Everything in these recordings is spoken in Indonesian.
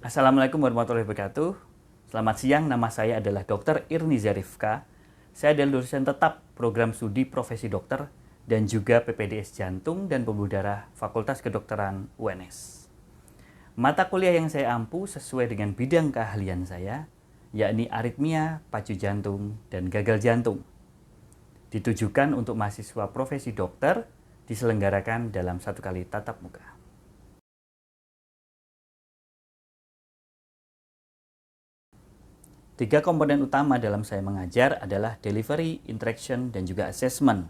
Assalamualaikum warahmatullahi wabarakatuh. Selamat siang, nama saya adalah Dr. Irni Zarifka. Saya adalah dosen tetap program studi profesi dokter dan juga PPDS Jantung dan Pembuluh Darah Fakultas Kedokteran UNS. Mata kuliah yang saya ampu sesuai dengan bidang keahlian saya, yakni aritmia, pacu jantung, dan gagal jantung. Ditujukan untuk mahasiswa profesi dokter, diselenggarakan dalam 1 kali tatap muka. Tiga komponen utama dalam saya mengajar adalah delivery, interaction, dan juga assessment.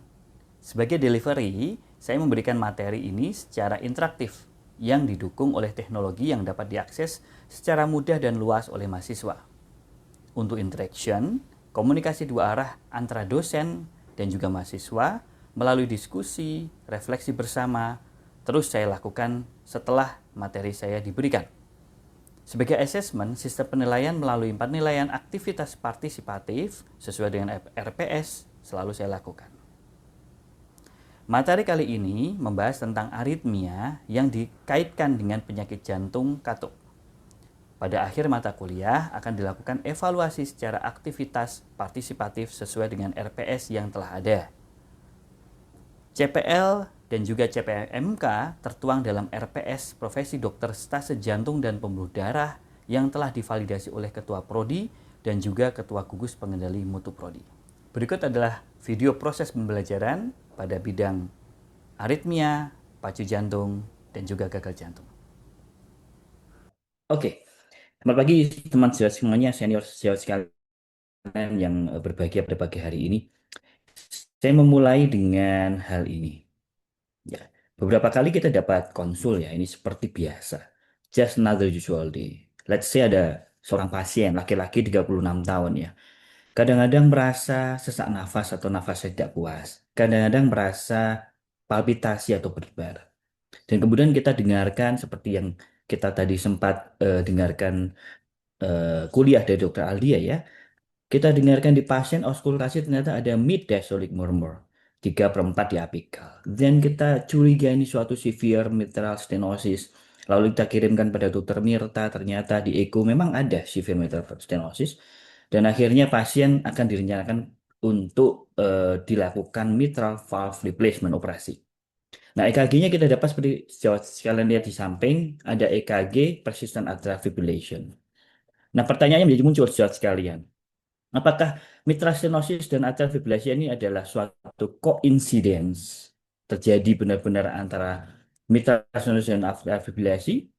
Sebagai delivery, saya memberikan materi ini secara interaktif yang didukung oleh teknologi yang dapat diakses secara mudah dan luas oleh mahasiswa. Untuk interaction, komunikasi dua arah antara dosen dan juga mahasiswa melalui diskusi, refleksi bersama, terus saya lakukan setelah materi saya diberikan. Sebagai assessment, sistem penilaian melalui penilaian aktivitas partisipatif sesuai dengan RPS selalu saya lakukan. Materi kali ini membahas tentang aritmia yang dikaitkan dengan penyakit jantung katup. Pada akhir mata kuliah akan dilakukan evaluasi secara aktivitas partisipatif sesuai dengan RPS yang telah ada. CPL dan juga CPMK tertuang dalam RPS Profesi Dokter Stase Jantung dan Pembuluh Darah yang telah divalidasi oleh Ketua Prodi dan juga Ketua Gugus Pengendali Mutu Prodi. Berikut adalah video proses pembelajaran pada bidang aritmia, pacu jantung, dan juga gagal jantung. Oke, selamat pagi teman sejawat semuanya, senior sejawat sekalian yang berbahagia pada pagi hari ini. Saya memulai dengan hal ini. Ya, beberapa kali kita dapat konsul ya, ini seperti biasa. Just another usual day. Let's say ada seorang pasien, laki-laki 36 tahun ya. Kadang-kadang merasa sesak nafas atau nafasnya tidak puas. Kadang-kadang merasa palpitasi atau berdebar. Dan kemudian kita dengarkan seperti yang kita tadi sempat dengarkan kuliah dari Dr. Aldia ya. Kita dengarkan di pasien auskultasi ternyata ada mid-diastolic murmur. 3/4 di apikal. Dan kita curiga ini suatu severe mitral stenosis. Lalu kita kirimkan pada dokter Mirta, ternyata di echo memang ada severe mitral stenosis. Dan akhirnya pasien akan direncanakan untuk dilakukan mitral valve replacement operasi. Nah, EKG-nya kita dapat seperti sekalian lihat di samping, ada EKG persistent atrial fibrillation. Nah, pertanyaannya menjadi muncul sekalian. Apakah mitral stenosis dan atrial fibrillasi ini adalah suatu coincidence terjadi benar-benar antara mitral stenosis dan atrial fibrillasi,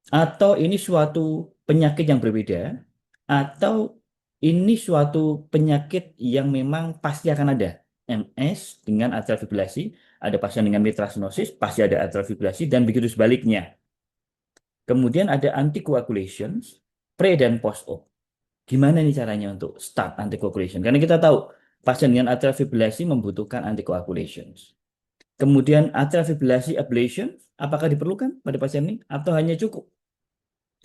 atau ini suatu penyakit yang berbeda, atau ini suatu penyakit yang memang pasti akan ada? MS dengan atrial fibrillasi, ada pasien dengan mitral stenosis, pasti ada atrial fibrillasi, dan begitu sebaliknya. Kemudian ada anticoagulation, pre dan post-op. Gimana nih caranya untuk start anticoagulation? Karena kita tahu pasien dengan atrial fibrillasi membutuhkan anticoagulation. Kemudian atrial fibrillasi ablation, apakah diperlukan pada pasien ini atau hanya cukup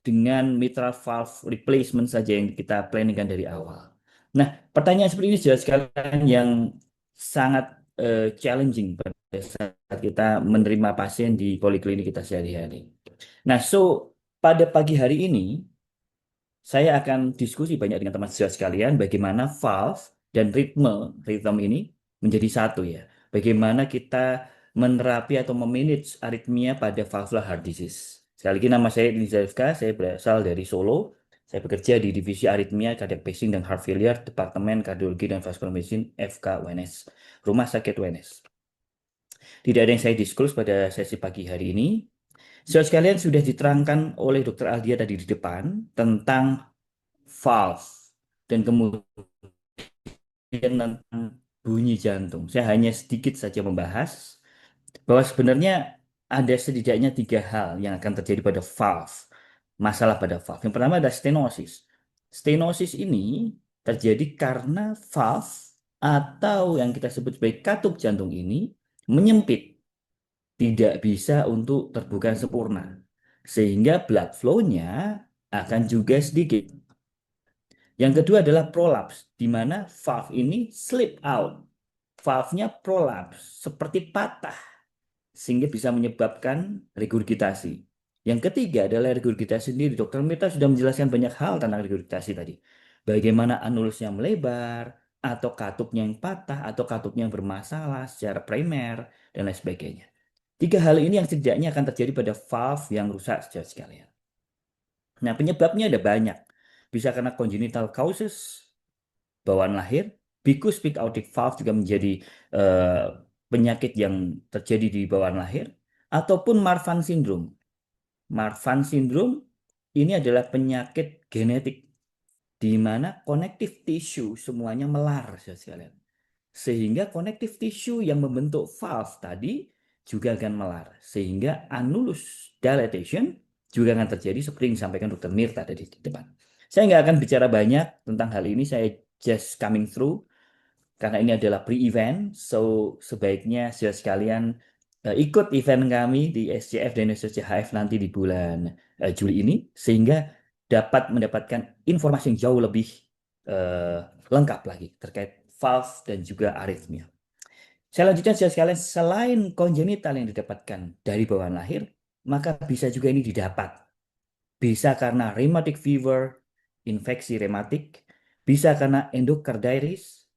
dengan mitral valve replacement saja yang kita planningkan dari awal? Nah, pertanyaan seperti ini jelas sekalian yang sangat challenging pada saat kita menerima pasien di poliklinik kita sehari-hari. Nah, pada pagi hari ini saya akan diskusi banyak dengan teman sejawat sekalian bagaimana valve dan ritme ini menjadi satu ya. Bagaimana kita menerapi atau memanage aritmia pada valvular heart disease. Sekali lagi nama saya Irni Zarifka, saya berasal dari Solo. Saya bekerja di Divisi Aritmia, Cardiac Pacing, dan Heart Failure, Departemen Kardiologi dan Vascular Medicine, FK UNS, Rumah Sakit UNS. Tidak ada yang saya disclose pada sesi pagi hari ini. Sejauh sekalian sudah diterangkan oleh Dr. Aldia tadi di depan tentang valve dan kemudian tentang bunyi jantung. Saya hanya sedikit saja membahas bahwa sebenarnya ada setidaknya 3 hal yang akan terjadi pada valve. Masalah pada valve. Yang pertama ada stenosis. Stenosis ini terjadi karena valve atau yang kita sebut sebagai katup jantung ini menyempit, tidak bisa untuk terbuka sempurna. Sehingga blood flow-nya akan juga sedikit. Yang kedua adalah prolaps, di mana valve ini slip out. Valve-nya prolaps, seperti patah, sehingga bisa menyebabkan regurgitasi. Yang ketiga adalah regurgitasi sendiri. Dokter Mita sudah menjelaskan banyak hal tentang regurgitasi tadi. Bagaimana anulusnya melebar, atau katupnya yang patah, atau katupnya yang bermasalah secara primer, dan lain sebagainya. Tiga hal ini yang setidaknya akan terjadi pada valve yang rusak saudara sekalian. Nah, penyebabnya ada banyak. Bisa karena congenital causes, bawaan lahir. Bicuspid aortic valve juga menjadi eh, penyakit yang terjadi di bawaan lahir. Ataupun Marfan syndrome. Marfan syndrome ini adalah penyakit genetik di mana connective tissue semuanya melar, saudara sekalian. Sehingga connective tissue yang membentuk valve tadi juga akan melar. Sehingga annulus dilatation juga akan terjadi seperti yang disampaikan Dr. Mirta tadi di depan. Saya nggak akan bicara banyak tentang hal ini, saya just coming through karena ini adalah pre-event, so sebaiknya saudara sekalian ikut event kami di SCF dan SCHF nanti di bulan Juli ini, sehingga dapat mendapatkan informasi yang jauh lebih eh, lengkap lagi terkait valve dan juga aritmia. Saya lanjutkan saudara sekalian, selain kongenital yang didapatkan dari bawaan lahir, maka bisa juga ini didapat. Bisa karena rheumatic fever, infeksi rematik, bisa karena endokarditis,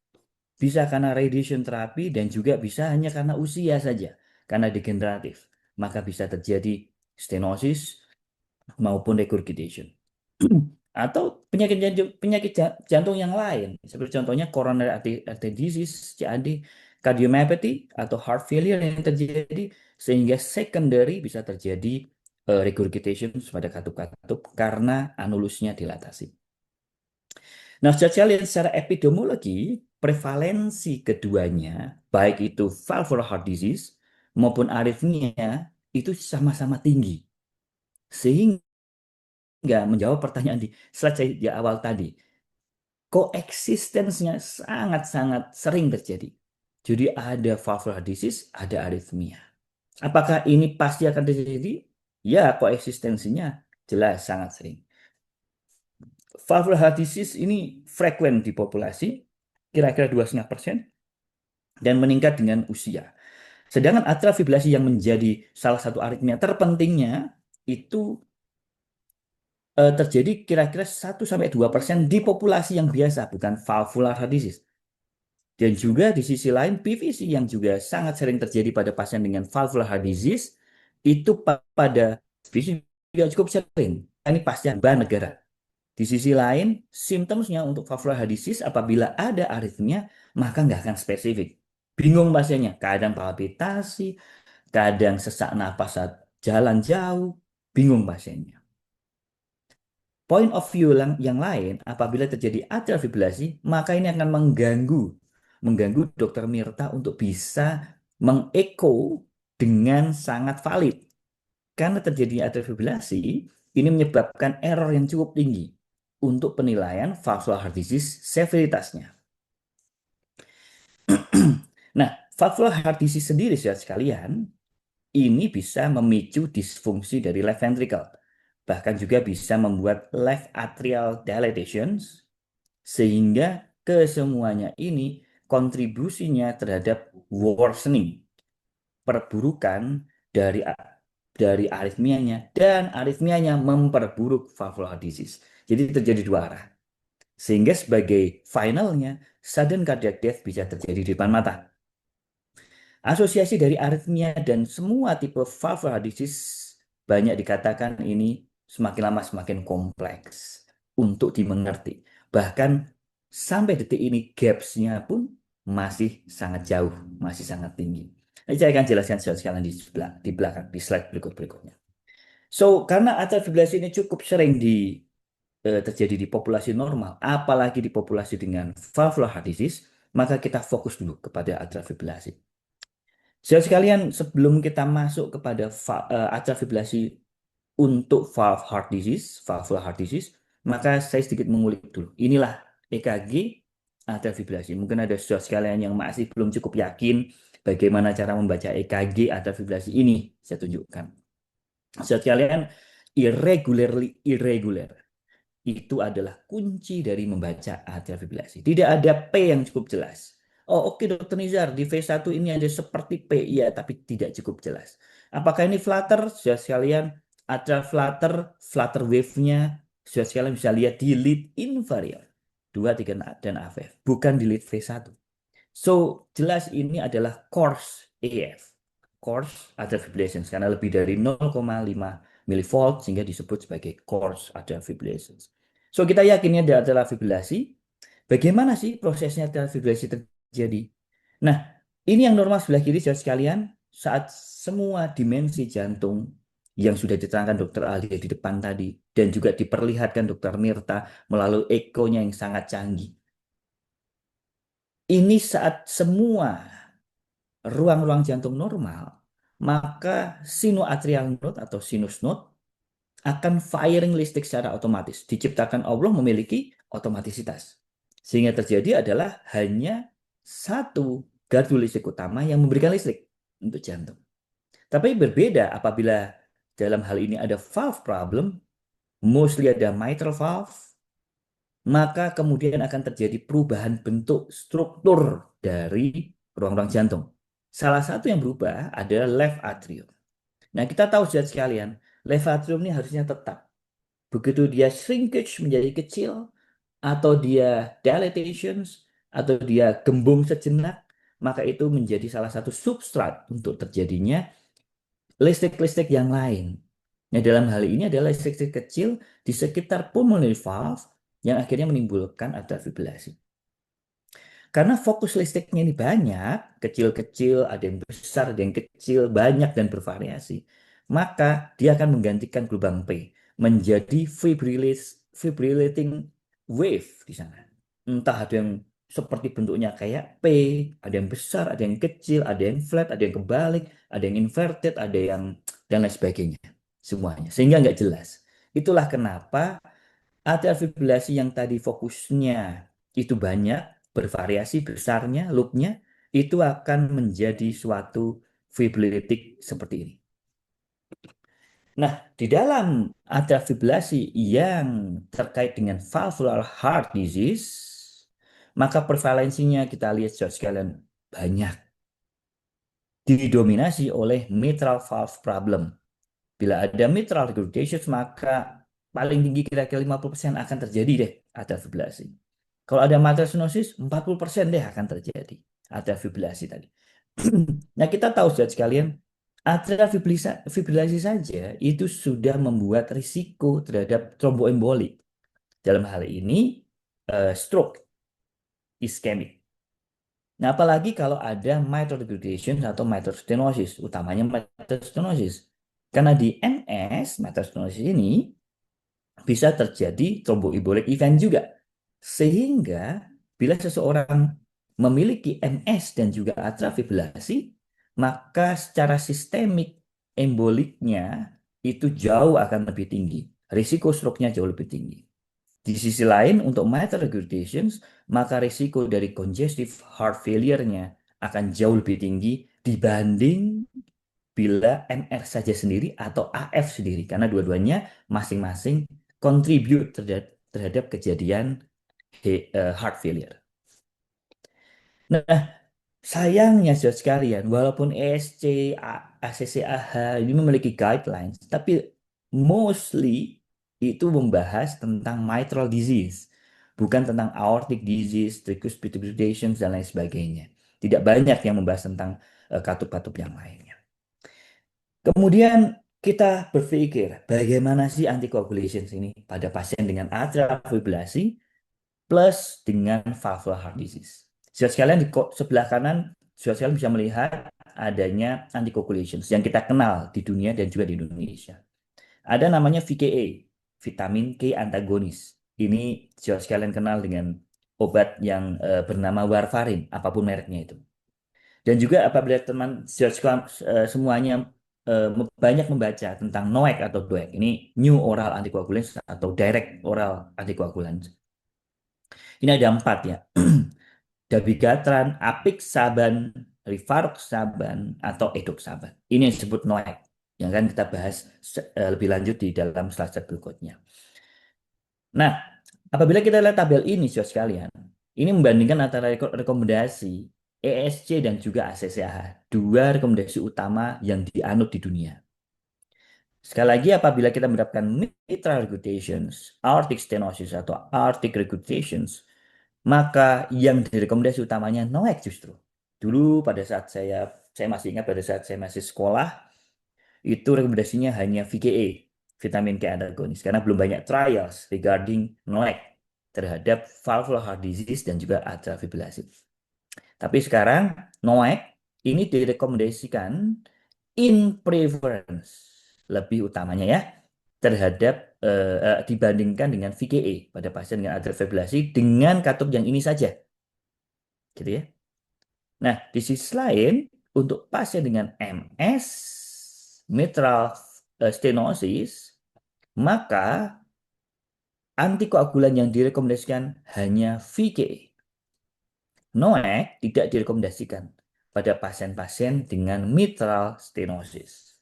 bisa karena radiation terapi, dan juga bisa hanya karena usia saja, karena degeneratif. Maka bisa terjadi stenosis maupun regurgitation. Atau penyakit jantung yang lain, seperti contohnya coronary artery disease, CAD, cardiomyopathy, atau heart failure yang terjadi, sehingga secondary bisa terjadi regurgitation pada katup-katup karena anulusnya dilatasi. Nah, secara lihat secara epidemiologi, prevalensi keduanya, baik itu valvular heart disease maupun aritmia, itu sama-sama tinggi. Sehingga menjawab pertanyaan di slide di awal tadi, koeksistensinya sangat-sangat sering terjadi. Jadi ada valvular disease, ada aritmia. Apakah ini pasti akan terjadi? Ya, koeksistensinya jelas sangat sering. Valvular heart disease ini frekuent di populasi, kira-kira 2,5%, dan meningkat dengan usia. Sedangkan atrial fibrillasi yang menjadi salah satu aritmia terpentingnya itu terjadi kira-kira 1-2% di populasi yang biasa, bukan valvular heart disease. Dan juga di sisi lain PVC yang juga sangat sering terjadi pada pasien dengan valvular heart disease itu pada PVC juga cukup sering. Ini pasien bahan negara. Di sisi lain, simptomnya untuk valvular heart disease apabila ada aritmia, maka nggak akan spesifik. Bingung pasiennya, kadang palpitasi, kadang sesak napas saat jalan jauh, bingung pasiennya. Point of view yang lain, apabila terjadi atrial fibrillasi, maka ini akan mengganggu Dokter Mirta untuk bisa mengeko dengan sangat valid. Karena terjadinya atrial fibrillasi, ini menyebabkan error yang cukup tinggi untuk penilaian valvular heart disease severitasnya. Nah, valvular heart disease sendiri, saudara sekalian, ini bisa memicu disfungsi dari left ventricle. Bahkan juga bisa membuat left atrial dilatation, sehingga kesemuanya ini kontribusinya terhadap worsening, perburukan dari aritmianya, dan aritmianya memperburuk valvular disease. Jadi terjadi dua arah. Sehingga sebagai finalnya, sudden cardiac death bisa terjadi di depan mata. Asosiasi dari aritmia dan semua tipe valvular disease banyak dikatakan ini semakin lama semakin kompleks untuk dimengerti. Bahkan sampai detik ini gaps-nya pun masih sangat jauh, masih sangat tinggi. Nanti saya akan jelaskan sekalian di belakang, di slide berikutnya. So, karena atrial fibrillasi ini cukup sering terjadi di populasi normal, apalagi di populasi dengan valvular heart disease, maka kita fokus dulu kepada atrial fibrillasi. Saudara sekalian, sebelum kita masuk kepada atrial fibrillasi untuk valvular heart disease, maka saya sedikit mengulik dulu. Inilah EKG atrial fibrillasi. Mungkin ada saudara sekalian yang masih belum cukup yakin bagaimana cara membaca EKG atrial fibrillasi ini. Saya tunjukkan. Saudara sekalian, irregular itu adalah kunci dari membaca atrial fibrillasi. Tidak ada P yang cukup jelas. Oh, oke, Dokter Nizar, di V1 ini ada seperti P, iya, tapi tidak cukup jelas. Apakah ini flutter? Saudara sekalian, Ada flutter wave-nya, sudah sekalian bisa lihat di lead inferior 2, 3, dan AVF, bukan di lead V1. So, jelas ini adalah coarse AF, coarse atrial fibrillation, karena lebih dari 0,5 milivolt sehingga disebut sebagai coarse atrial fibrillation. So, kita yakin ini ada atrial fibrilasi. Bagaimana sih prosesnya atrial fibrilasi terjadi? Nah, ini yang normal sebelah kiri, saudara sekalian, saat semua dimensi jantung yang sudah diterangkan Dokter Ali di depan tadi, dan juga diperlihatkan Dokter Mirta melalui ekonya yang sangat canggih. Ini saat semua ruang-ruang jantung normal, maka sinoatrial node atau sinus node akan firing listrik secara otomatis. Diciptakan Allah memiliki otomatisitas. Sehingga terjadi adalah hanya satu gardu listrik utama yang memberikan listrik untuk jantung. Tapi berbeda apabila dalam hal ini ada valve problem, mostly ada mitral valve, maka kemudian akan terjadi perubahan bentuk struktur dari ruang-ruang jantung. Salah satu yang berubah adalah left atrium. Nah, kita tahu saudara sekalian, left atrium ini harusnya tetap. Begitu dia shrinkage menjadi kecil, atau dia dilatations, atau dia gembung sejenak, maka itu menjadi salah satu substrat untuk terjadinya listrik-listrik yang lain. Nah, dalam hal ini adalah listrik-listrik kecil di sekitar pulmonary valve yang akhirnya menimbulkan atrial fibrillasi. Karena fokus listriknya ini banyak, kecil-kecil, ada yang besar, ada yang kecil, banyak dan bervariasi, maka dia akan menggantikan gelombang P menjadi fibrillating wave di sana. Entah ada yang seperti bentuknya kayak P, ada yang besar, ada yang kecil, ada yang flat, ada yang kebalik, ada yang inverted, ada yang dan lain sebagainya. Semuanya. Sehingga nggak jelas. Itulah kenapa atrial fibrillasi yang tadi fokusnya itu banyak, bervariasi besarnya, loopnya, itu akan menjadi suatu fibrillatik seperti ini. Nah, di dalam atrial fibrillasi yang terkait dengan valvular heart disease, maka prevalensinya kita lihat sekalian banyak. Didominasi oleh mitral valve problem. Bila ada mitral regurgitation, maka paling tinggi kira-kira 50% akan terjadi deh atrial fibrillasi. Kalau ada mitral stenosis, 40% deh akan terjadi atrial fibrillasi tadi. Nah, kita tahu saudara sekalian, atrial fibrillasi saja itu sudah membuat risiko terhadap tromboembolik. Dalam hal ini, stroke, ischemic. Nah, apalagi kalau ada mitral regurgitation atau mitral stenosis, utamanya mitral stenosis. Karena di MS, mitral stenosis ini bisa terjadi thromboembolic event juga. Sehingga bila seseorang memiliki MS dan juga atrial fibrillasi, maka secara sistemik emboliknya itu jauh akan lebih tinggi. Risiko stroke-nya jauh lebih tinggi. Di sisi lain, untuk mitral regurgitations, maka risiko dari congestive heart failure-nya akan jauh lebih tinggi dibanding bila MR saja sendiri atau AF sendiri. Karena dua-duanya masing-masing contribute terhadap kejadian heart failure. Nah, sayangnya saudara sekalian, walaupun ESC, ACC-AH ini memiliki guidelines, tapi mostly itu membahas tentang mitral disease, bukan tentang aortic disease, tricuspid fibrillation, dan lain sebagainya. Tidak banyak yang membahas tentang katup-katup yang lainnya. Kemudian kita berpikir, bagaimana sih anticoagulation ini pada pasien dengan atrial fibrillasi plus dengan valvular heart disease. Saudara sekalian di sebelah kanan, saudara sekalian bisa melihat adanya anticoagulation yang kita kenal di dunia dan juga di Indonesia. Ada namanya VKA, vitamin K antagonis. Ini saudara sekalian kenal dengan obat yang bernama warfarin, apapun mereknya itu. Dan juga apabila teman saudara semuanya banyak membaca tentang NOAC atau DOAC, ini New Oral Anticoagulants atau Direct Oral Anticoagulants. Ini ada 4 ya. Dabigatran, apixaban, rivaroxaban, atau edoxaban. Ini yang disebut NOAC. Yang akan kita bahas lebih lanjut di dalam slide berikutnya. Nah, apabila kita lihat tabel ini, saudara sekalian, ini membandingkan antara rekomendasi ESC dan juga ACC-AH. Dua rekomendasi utama yang dianut di dunia. Sekali lagi, apabila kita mendapatkan mitral regurgitations, aortic stenosis atau aortic regurgitations, maka yang direkomendasi utamanya NOAC justru. Dulu pada saat saya masih ingat pada saat saya masih sekolah, itu rekomendasinya hanya VKA, vitamin K antagonis, karena belum banyak trials regarding NOAC terhadap valvular heart disease dan juga atrial fibrillasi. Tapi sekarang NOAC ini direkomendasikan in preference, lebih utamanya ya, terhadap dibandingkan dengan VKA pada pasien dengan atrial fibrillasi dengan katup yang ini saja, gitu ya. Nah, di sisi lain untuk pasien dengan MS, mitral stenosis, maka antikoagulan yang direkomendasikan hanya VKA. NOAC tidak direkomendasikan pada pasien-pasien dengan mitral stenosis.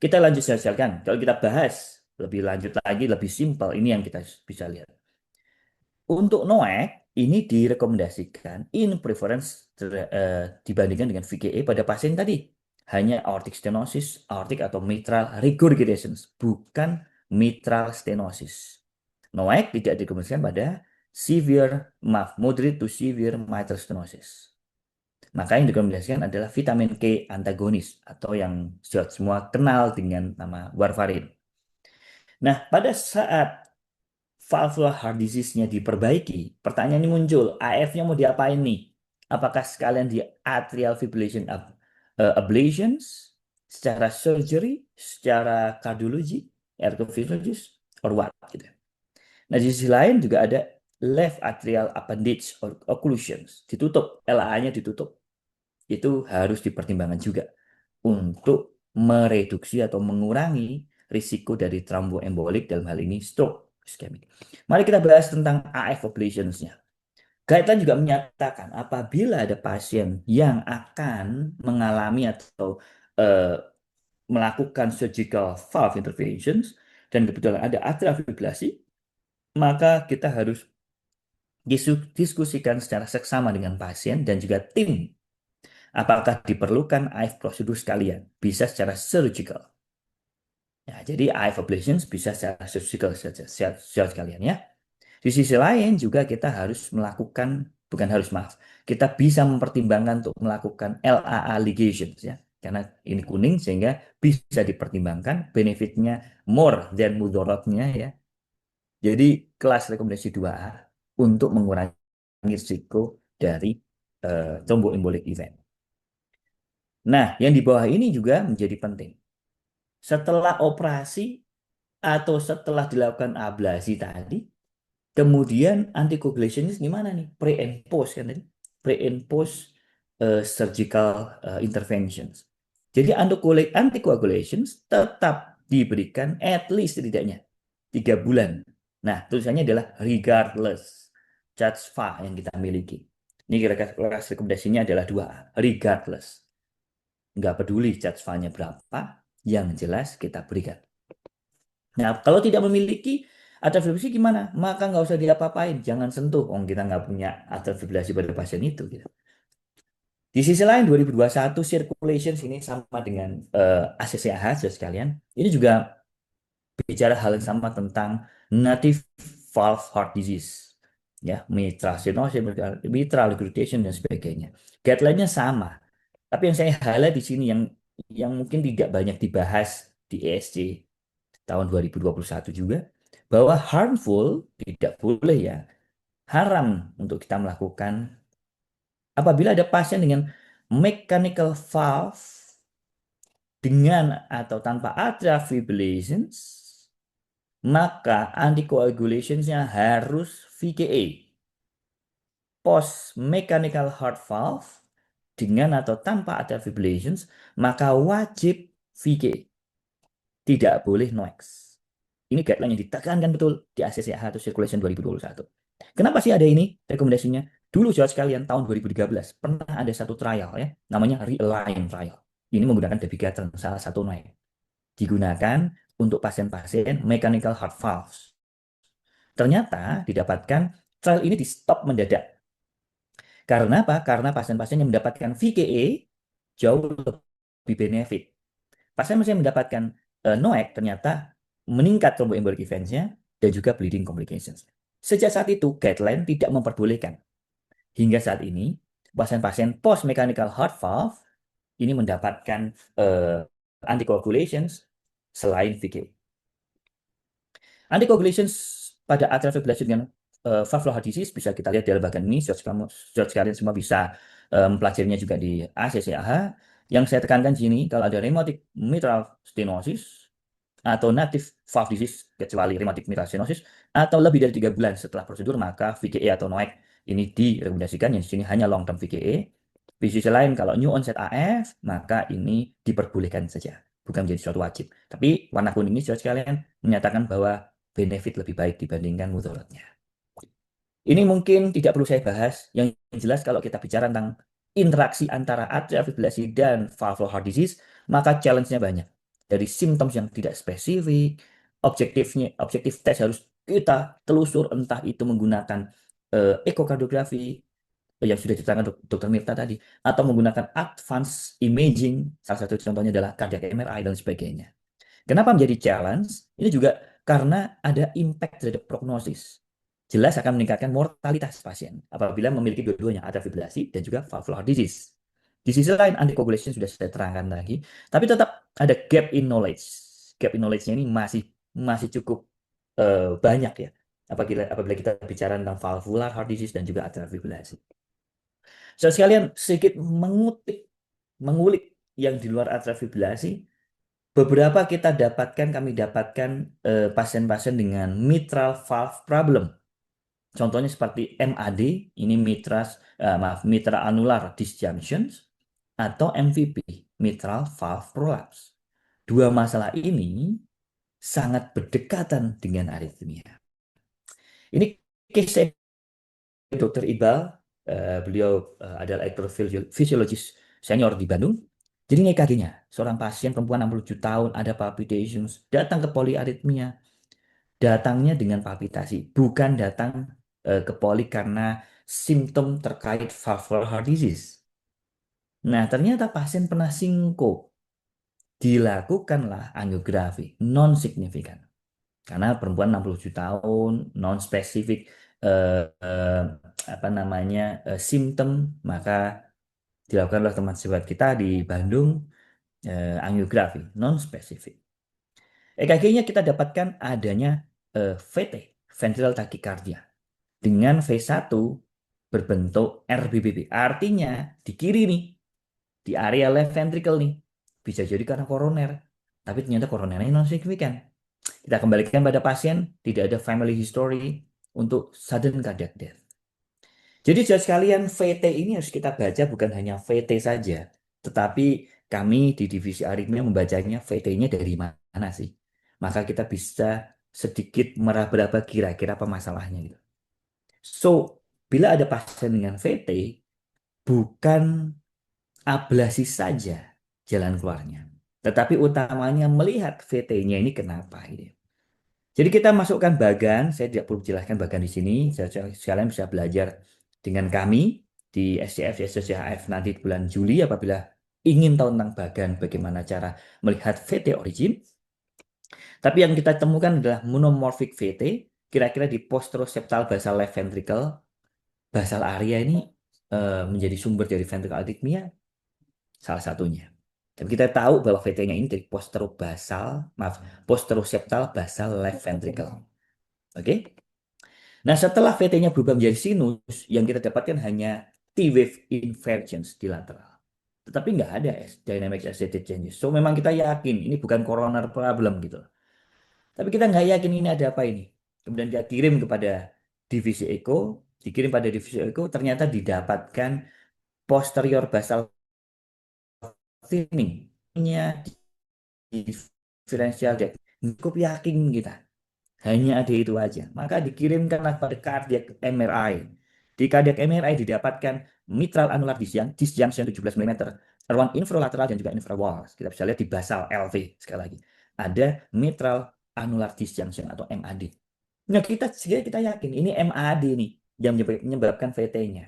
Kita lanjut saja, kalau kita bahas lebih lanjut lagi, lebih simpel, ini yang kita bisa lihat. Untuk NOAC, ini direkomendasikan in preference dibandingkan dengan VKA pada pasien tadi. Hanya aortic stenosis, aortic atau mitral regurgitations, bukan mitral stenosis. NOAC tidak direkomendasikan pada moderate to severe mitral stenosis. Maka yang direkomendasikan adalah vitamin K antagonis atau yang semua kenal dengan nama warfarin. Nah, pada saat valvular heart disease-nya diperbaiki, pertanyaan ini muncul, AF-nya mau diapain nih? Apakah sekalian di atrial fibrillation ablations, secara surgery, secara kardiologi, electrophysiologist, or what? Gitu. Nah, di sisi lain juga ada left atrial appendage or occlusions, ditutup, LAA-nya ditutup. Itu harus dipertimbangkan juga untuk mereduksi atau mengurangi risiko dari thromboembolik, dalam hal ini stroke ischemic. Mari kita bahas tentang AF ablations-nya. Guideline juga menyatakan apabila ada pasien yang akan mengalami atau eh, melakukan surgical valve interventions dan kebetulan ada atrial fibrillasi, maka kita harus diskusikan secara seksama dengan pasien dan juga tim apakah diperlukan AF prosedur sekalian, bisa secara surgical. Ya, jadi AF ablations bisa secara surgical saja, secara sekalian ya. Di sisi lain juga kita harus melakukan, bukan harus maaf, kita bisa mempertimbangkan untuk melakukan LAA ligations ya. Karena ini kuning sehingga bisa dipertimbangkan benefitnya more than mudorotnya ya. Jadi kelas rekomendasi 2A untuk mengurangi risiko dari thromboembolic event. Nah, yang di bawah ini juga menjadi penting. Setelah operasi atau setelah dilakukan ablasi tadi, kemudian anticoagulation gimana nih? Pre and post kan tadi? Pre and post surgical interventions. Jadi anticoagulation tetap diberikan at least setidaknya 3 bulan. Nah, tulisannya adalah regardless CHA yang kita miliki. Ini kira-kira rekomendasinya adalah 2A, regardless. Nggak peduli CHA-nya berapa, yang jelas kita berikan. Nah, kalau tidak memiliki atrial fibrillasi gimana? Maka nggak usah diapa-apain, jangan sentuh. Kita nggak punya atrial fibrillasi pada pasien itu. Gitu. Di sisi lain, 2021 circulation ini sama dengan ACCAH, saudara sekalian. Ini juga bicara hal yang sama tentang native valve heart disease. Ya, mitral stenosis, mitral regurgitation, dan sebagainya. Guideline-nya sama. Tapi yang saya highlight di sini yang mungkin tidak banyak dibahas di ESC tahun 2021 juga, bahwa harmful tidak boleh ya, haram untuk kita melakukan apabila ada pasien dengan mechanical valve dengan atau tanpa atrial fibrillations, maka anticoagulation-nya harus VKA, post mechanical heart valve dengan atau tanpa atrial fibrillations, maka wajib VKA. Tidak boleh NOACs. Ini guideline yang ditekankan betul di ACCAH atau Circulation 2021. Kenapa sih ada ini rekomendasinya? Dulu saudara sekalian tahun 2013 pernah ada satu trial ya, namanya Realign trial. Ini menggunakan dabigatran, salah satu NOAC. Digunakan untuk pasien-pasien mechanical heart valves. Ternyata didapatkan trial ini di stop mendadak. Karena apa? Karena pasien-pasien yang mendapatkan VKA jauh lebih benefit. pasien masih mendapatkan NOAC ternyata meningkat thromboembolic events-nya dan juga bleeding complications. Sejak saat itu, guideline tidak memperbolehkan. Hingga saat ini, pasien-pasien post mechanical heart valve ini mendapatkan anticoagulations selain VK. Anticoagulations pada atrial fibrillasi dengan valvular heart disease bisa kita lihat di dalam bagian ini. George kalian semua bisa mempelajarinya juga di ACCAH. Yang saya tekankan di sini, kalau ada rheumatic mitral stenosis atau native valve disease, kecuali rheumatic mitral stenosis, atau lebih dari 3 bulan setelah prosedur, maka VKE atau NOAC ini direkomendasikan. Yang di sini hanya long term VKE. Di sisi lain, kalau new onset AF, maka ini diperbolehkan saja, bukan menjadi suatu wajib. Tapi warna kuning ini, saudara sekalian, menyatakan bahwa benefit lebih baik dibandingkan mudaratnya. Ini mungkin tidak perlu saya bahas. Yang jelas kalau kita bicara tentang interaksi antara atrial fibrillasi dan valvular heart disease, maka challenge-nya banyak. Dari simptoms yang tidak spesifik, objektif tes harus kita telusur, entah itu menggunakan ekokardiografi yang sudah diterangkan Dr. Mirta tadi, atau menggunakan advanced imaging, salah satu contohnya adalah cardiac MRI dan sebagainya. Kenapa menjadi challenge? Ini juga karena ada impact terhadap prognosis. Jelas akan meningkatkan mortalitas pasien apabila memiliki dua-duanya, atrial fibrillasi dan juga valvular heart disease. Di sisi lain, anticoagulation sudah saya terangkan lagi, tapi tetap ada gap in knowledge. Gap in knowledge-nya ini masih cukup banyak ya, apabila kita bicara tentang valvular heart disease dan juga atrial fibrillasi. So, sekalian sedikit mengulik yang di luar atrial fibrillasi. Beberapa kami dapatkan pasien-pasien dengan mitral valve problem. Contohnya seperti MAD, ini mitral annular disjunctions, atau MVP, mitral valve prolapse. Dua masalah ini sangat berdekatan dengan aritmia. Ini case Dr. Iqbal, beliau adalah elektrofisiologis senior di Bandung. Jadi EKG-nya, seorang pasien perempuan 67 tahun, ada palpitations, datang ke poliaritmia, datangnya dengan palpitasi, bukan datang ke poli karena simptom terkait valvular heart disease. Nah, ternyata pasien pernah sinkop, dilakukanlah angiografi, non-signifikan. Karena perempuan 67 tahun, non-spesifik simptom, maka dilakukan oleh teman sejawat kita di Bandung angiografi non-spesifik. EKG-nya kita dapatkan adanya VT, ventricular tachycardia, dengan V1 berbentuk RBBB. Artinya di kiri nih, di area left ventricle nih, bisa jadi karena koroner, tapi ternyata koronernya non-signifikan. Kita kembalikan pada pasien, tidak ada family history untuk sudden cardiac death. Jadi saudara sekalian, VT ini harus kita baca bukan hanya VT saja, tetapi kami di divisi aritmia membacanya VT-nya dari mana sih. Maka kita bisa sedikit meraba-raba kira-kira apa masalahnya gitu. So, bila ada pasien dengan VT, bukan ablasi saja jalan keluarnya, tetapi utamanya melihat VT-nya ini kenapa gitu. Jadi kita masukkan bagan, saya tidak perlu jelaskan bagan di sini, sekalian bisa belajar dengan kami di SCF, SCHF nanti bulan Juli apabila ingin tahu tentang bagan, bagaimana cara melihat VT origin. Tapi yang kita temukan adalah monomorphic VT, kira-kira di posteroseptal basal left ventricle, basal area ini menjadi sumber dari ventricle arrhythmia, salah satunya. Tapi kita tahu bahwa VT-nya ini dari posteroseptal basal left ventricle. Oke? Nah, setelah VT-nya berubah menjadi sinus, yang kita dapatkan hanya T-wave inversions di lateral. Tetapi nggak ada dynamic associated changes. So, memang kita yakin ini bukan coroner problem gitu. Tapi kita nggak yakin ini ada apa ini. Kemudian kita kirim kepada divisi Eko, dikirim pada divisi Eko, ternyata didapatkan posterior basal thinning. Differential cukup yakin kita. Hanya ada itu aja. Maka dikirimkanlah pada cardiac MRI. Di cardiac MRI didapatkan mitral annular disjunction 17 mm, ruang infralateral dan juga infrawall. Kita bisa lihat di basal LV sekali lagi. Ada mitral annular disjunction atau MAD. Nah, kita yakin ini MAD nih yang menyebabkan VT-nya.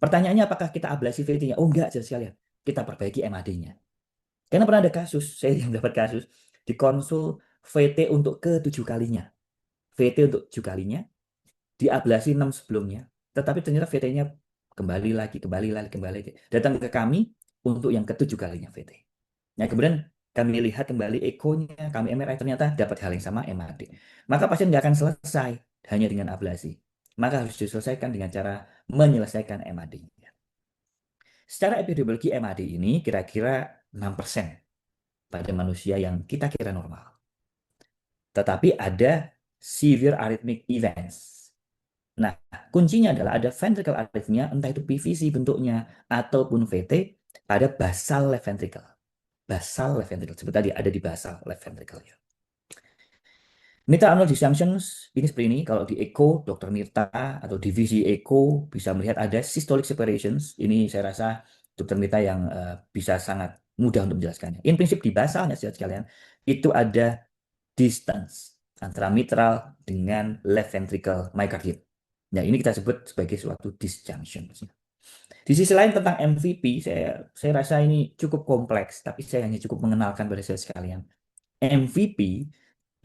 Pertanyaannya apakah kita ablasi VT-nya? Oh enggak, sekalian. Kita perbaiki MAD-nya. Karena pernah ada kasus, saya yang dapat kasus, di konsul VT untuk ke-7 kalinya. VT untuk 7 kalinya, diablasi 6 sebelumnya, tetapi ternyata VT-nya kembali lagi, kembali lagi, kembali lagi. Datang ke kami untuk yang ke-7 kalinya VT. Nah, kemudian kami lihat kembali ekonya, kami MRI, ternyata dapat hal yang sama MAD. Maka pasien nggak akan selesai hanya dengan ablasi. Maka harus diselesaikan dengan cara menyelesaikan MAD-nya. Secara epidemiologi MAD ini kira-kira 6% pada manusia yang kita kira normal. Tetapi ada severe arrhythmic events. Nah, kuncinya adalah ada ventricle arrhythmia, entah itu PVC bentuknya ataupun VT pada basal left ventricle. Basal left ventricle, seperti tadi ada di basal left ventricle. Mitral annular dysfunctions ini seperti ini. Kalau di echo, Dr. Mirta atau divisi echo bisa melihat ada systolic separations. Ini saya rasa Dr. Mirta yang bisa sangat mudah untuk menjelaskannya. In prinsip di basalnya sekalian itu ada distance antara mitral dengan left ventricle myocardium. Nah, ini kita sebut sebagai suatu disjunction. Di sisi lain tentang MVP, saya rasa ini cukup kompleks, tapi saya hanya cukup mengenalkan pada saya sekalian. MVP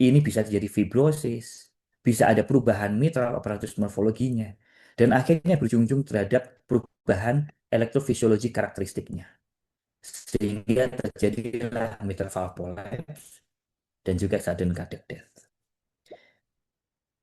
ini bisa terjadi fibrosis, bisa ada perubahan mitral apparatus morfologinya, dan akhirnya berujung-ujung terhadap perubahan elektrofisiologi karakteristiknya. Sehingga terjadilah mitral valve collapse dan juga sudden cardiac death.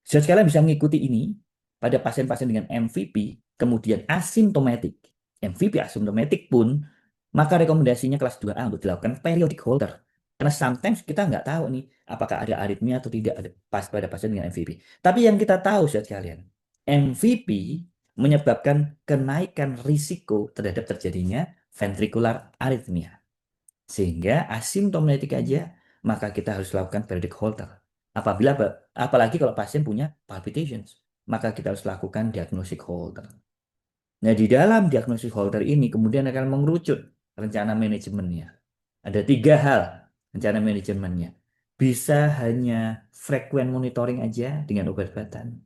Saudara sekalian bisa mengikuti ini pada pasien-pasien dengan MVP, kemudian asimptomatik. MVP asimptomatik pun, maka rekomendasinya kelas 2A untuk dilakukan periodic holter. Karena sometimes kita nggak tahu nih, apakah ada aritmia atau tidak ada pas pada pasien dengan MVP. Tapi yang kita tahu, saudara sekalian, MVP menyebabkan kenaikan risiko terhadap terjadinya ventricular arrhythmia. Sehingga asimptomatik aja, maka kita harus lakukan periodic holter. Apalagi kalau pasien punya palpitations, maka kita harus lakukan diagnostic holter. Nah, di dalam diagnostic holter ini kemudian akan mengerucut rencana manajemennya. Ada 3 hal rencana manajemennya. Bisa hanya frequent monitoring aja dengan obat-obatan.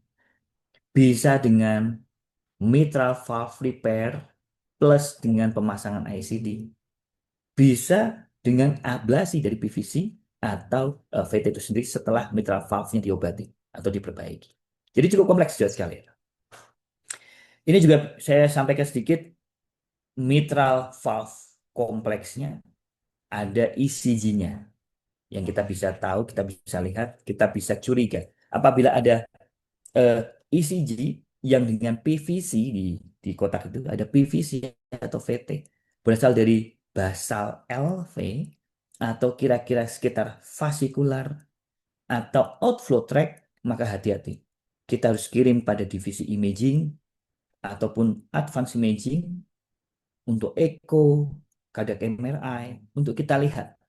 Bisa dengan mitral valve repair plus dengan pemasangan ICD. Bisa dengan ablasi dari PVC atau VT itu sendiri setelah mitral valve-nya diobati atau diperbaiki. Jadi cukup kompleks juga sekali. Ini juga saya sampaikan sedikit, mitral valve kompleksnya ada ECG-nya yang kita bisa tahu, kita bisa lihat, kita bisa curiga. Apabila ada ECG yang dengan PVC di kotak itu ada PVC atau VT berasal dari basal LV atau kira-kira sekitar vasikular atau outflow tract, maka hati-hati. Kita harus kirim pada divisi imaging ataupun advanced imaging untuk echo, cardiac MRI, untuk kita lihat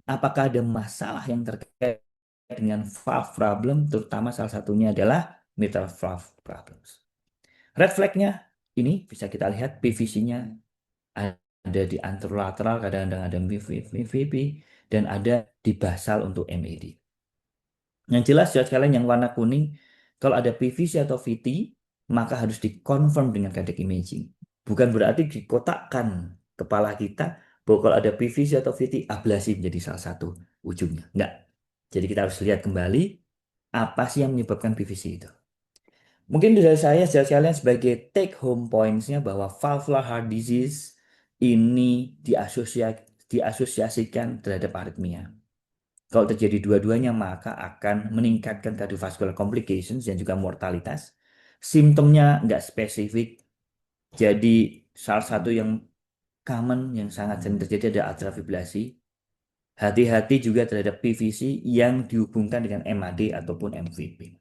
apakah ada masalah yang terkait dengan valve problem, terutama salah satunya adalah mitral valve problems. Red flag-nya ini bisa kita lihat PVC-nya ada di anterolateral, kadang-kadang ada MVP, dan ada di basal untuk MAD. Yang jelas jelas kalian yang warna kuning, kalau ada PVC atau VT, maka harus dikonfirm dengan cardiac imaging. Bukan berarti dikotakkan kepala kita bahwa kalau ada PVC atau VT, ablasi menjadi salah satu ujungnya. Enggak. Jadi kita harus lihat kembali apa sih yang menyebabkan PVC itu. Mungkin dari saya sekalian sebagai take home points-nya bahwa valvular heart disease ini diasosiasikan terhadap aritmia. Kalau terjadi dua-duanya maka akan meningkatkan cardiovascular complications dan juga mortalitas. Simptomnya nggak spesifik. Jadi salah satu yang common yang sangat sering terjadi adalah atrial fibrillasi. Hati-hati juga terhadap PVC yang dihubungkan dengan MAD ataupun MVP.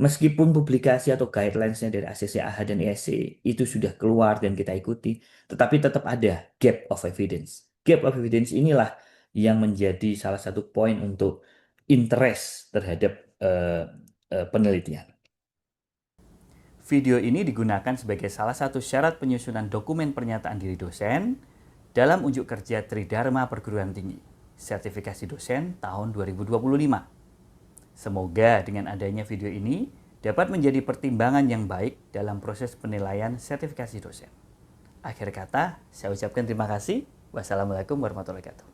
Meskipun publikasi atau guidelines-nya dari ACC/AHA dan ESC itu sudah keluar dan kita ikuti, tetapi tetap ada gap of evidence. Gap of evidence inilah yang menjadi salah satu poin untuk interest terhadap penelitian. Video ini digunakan sebagai salah satu syarat penyusunan dokumen pernyataan diri dosen dalam unjuk kerja Tridharma Perguruan Tinggi, sertifikasi dosen tahun 2025. Semoga dengan adanya video ini dapat menjadi pertimbangan yang baik dalam proses penilaian sertifikasi dosen. Akhir kata, saya ucapkan terima kasih. Wassalamualaikum warahmatullahi wabarakatuh.